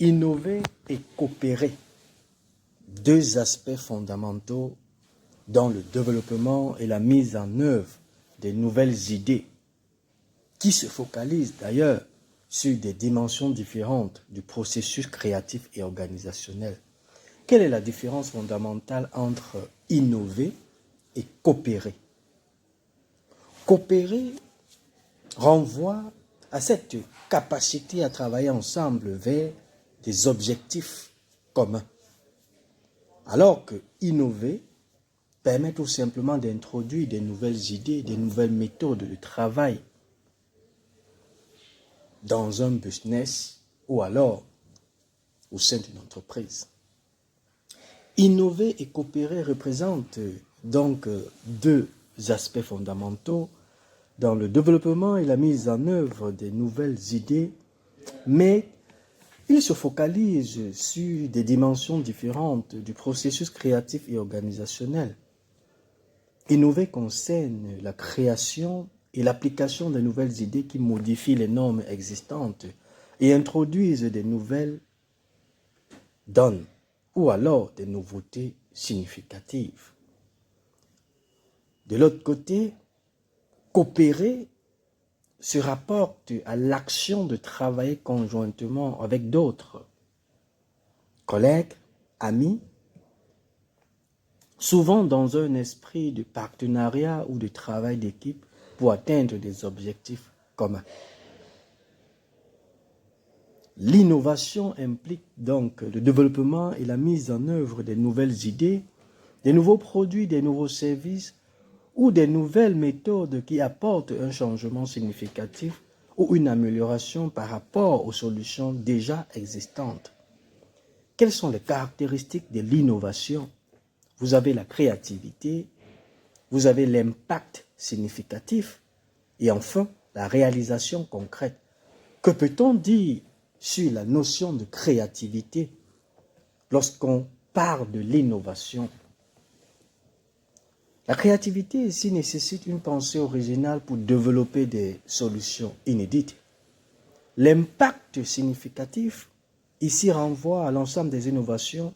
Innover et coopérer, deux aspects fondamentaux dans le développement et la mise en œuvre des nouvelles idées, qui se focalisent d'ailleurs sur des dimensions différentes du processus créatif et organisationnel. Quelle est la différence fondamentale entre innover et coopérer? Coopérer renvoie à cette capacité à travailler ensemble vers des objectifs communs. Alors que innover permet tout simplement d'introduire des nouvelles idées, des nouvelles méthodes de travail dans un business ou alors au sein d'une entreprise. Innover et coopérer représentent donc deux aspects fondamentaux dans le développement et la mise en œuvre des nouvelles idées, mais ils se focalisent sur des dimensions différentes du processus créatif et organisationnel. Innover concerne la création et l'application de nouvelles idées qui modifient les normes existantes et introduisent des nouvelles donnes ou alors des nouveautés significatives. De l'autre côté, coopérer se rapporte à l'action de travailler conjointement avec d'autres collègues, amis, souvent dans un esprit de partenariat ou de travail d'équipe pour atteindre des objectifs communs. L'innovation implique donc le développement et la mise en œuvre des nouvelles idées, des nouveaux produits, des nouveaux services ou des nouvelles méthodes qui apportent un changement significatif ou une amélioration par rapport aux solutions déjà existantes. Quelles sont les caractéristiques de l'innovation? Vous avez la créativité, vous avez l'impact significatif et enfin la réalisation concrète. Que peut-on dire sur la notion de créativité lorsqu'on parle de l'innovation? La créativité ici nécessite une pensée originale pour développer des solutions inédites. L'impact significatif ici renvoie à l'ensemble des innovations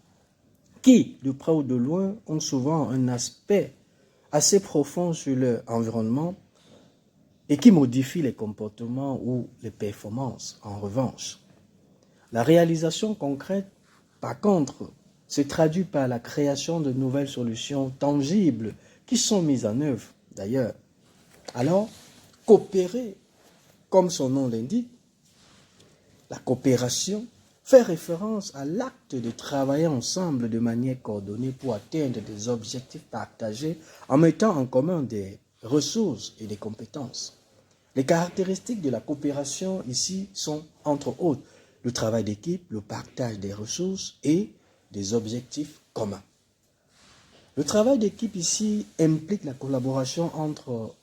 qui, de près ou de loin, ont souvent un aspect assez profond sur leur environnement et qui modifient les comportements ou les performances. En revanche, la réalisation concrète, par contre, se traduit par la création de nouvelles solutions tangibles qui sont mises en œuvre d'ailleurs. Alors, coopérer, comme son nom l'indique, la coopération fait référence à l'acte de travailler ensemble de manière coordonnée pour atteindre des objectifs partagés en mettant en commun des ressources et des compétences. Les caractéristiques de la coopération ici sont, entre autres, le travail d'équipe, le partage des ressources et des objectifs communs. Le travail d'équipe ici implique la collaboration entre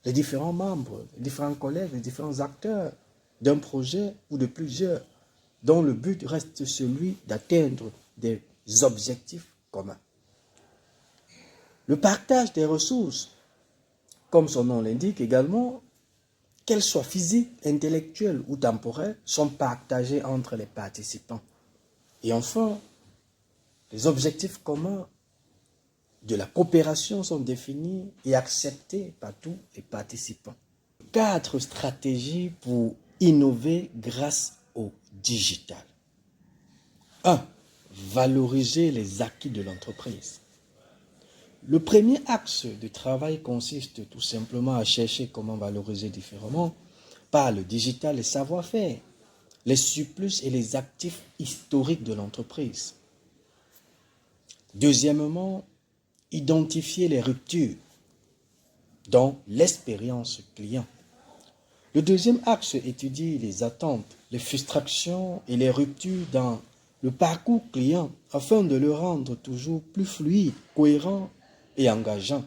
les différents membres, les différents collègues, les différents acteurs d'un projet ou de plusieurs, dont le but reste celui d'atteindre des objectifs communs. Le partage des ressources, comme son nom l'indique également, qu'elles soient physiques, intellectuelles ou temporelles, sont partagées entre les participants. Et enfin, les objectifs communs de la coopération sont définis et acceptés par tous les participants. 4 stratégies pour innover grâce au digital. 1. Valoriser les acquis de l'entreprise. Le premier axe de travail consiste tout simplement à chercher comment valoriser différemment par le digital les savoir-faire, les surplus et les actifs historiques de l'entreprise. Deuxièmement, identifier les ruptures dans l'expérience client. Le deuxième axe étudie les attentes, les frustrations et les ruptures dans le parcours client afin de le rendre toujours plus fluide, cohérent et engageant.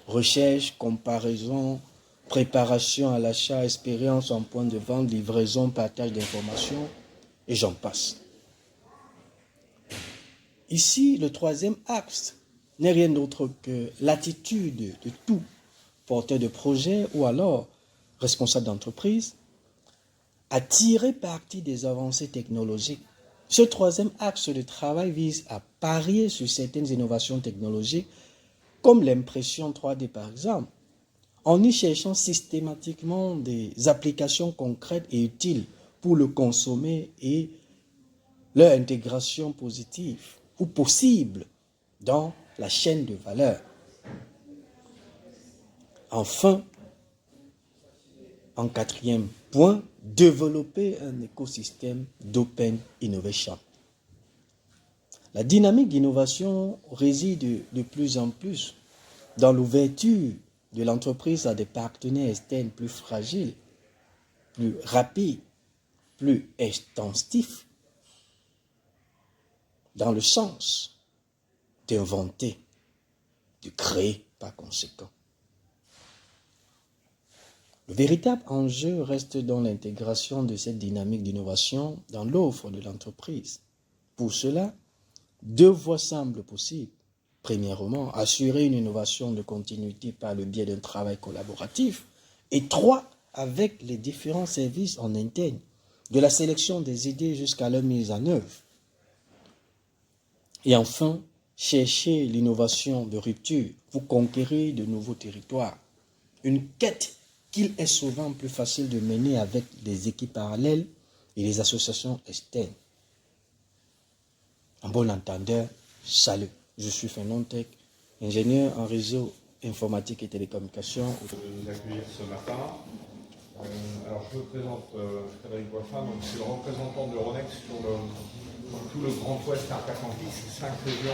Recherche, comparaison, préparation à l'achat, expérience en point de vente, livraison, partage d'informations et j'en passe. Ici, le troisième axe n'est rien d'autre que l'attitude de tout porteur de projet ou alors responsable d'entreprise à tirer parti des avancées technologiques Ce troisième axe de travail vise à parier sur certaines innovations technologiques, comme l'impression 3D par exemple, en y cherchant systématiquement des applications concrètes et utiles pour le consommer et leur intégration positive ou possible dans la chaîne de valeur. Enfin, en quatrième point, développer un écosystème d'open innovation. La dynamique d'innovation réside de plus en plus dans l'ouverture de l'entreprise à des partenaires externes plus fragiles, plus rapides, plus extensifs, dans le sens d'inventer, de créer par conséquent. Le véritable enjeu reste dans l'intégration de cette dynamique d'innovation dans l'offre de l'entreprise. Pour cela, deux voies semblent possibles. Premièrement, assurer une innovation de continuité par le biais d'un travail collaboratif. Et trois, avec les différents services en interne, de la sélection des idées jusqu'à leur mise en œuvre. Et enfin, chercher l'innovation de rupture pour conquérir de nouveaux territoires. Une quête qu'il est souvent plus facile de mener avec des équipes parallèles et les associations externes. En bon entendeur, salut. Je suis Fernand Tech, ingénieur en réseau informatique et télécommunications. De nous accueillir ce matin. Alors je me présente Frédéric Boiffin, donc je suis le représentant d'Euronext sur tout le Grand Ouest Atlantique, 5 régions